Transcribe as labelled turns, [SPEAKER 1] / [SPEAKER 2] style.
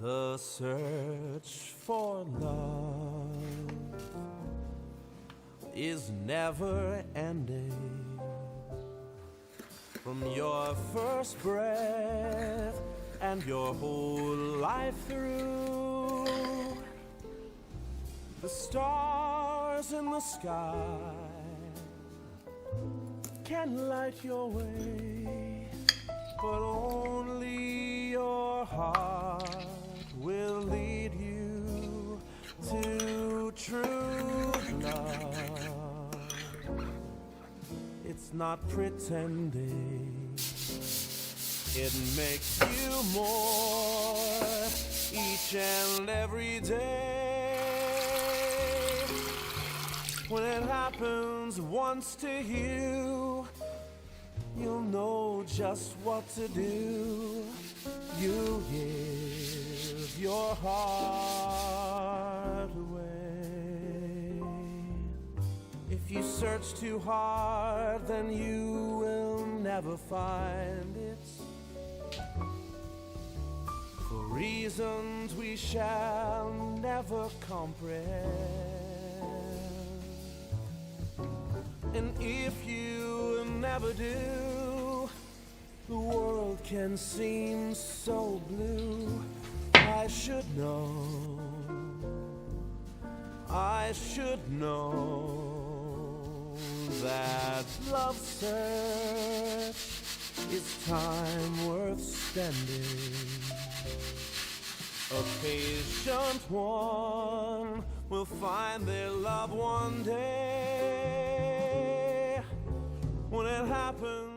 [SPEAKER 1] The search for love is never ending. From your first breath and your whole life through, the stars in the sky can light your way, but only your heart will lead you to true love. It's not pretending, it makes you more each and every day. When it happens once to you, you'll know just what to do. You give your heart away. If you search too hard, then you will never find it, for reasons we shall never comprehend. And if you never do, the world can seem so blue. I should know that love's search is time worth spending. A patient one will find their love one day. When it happens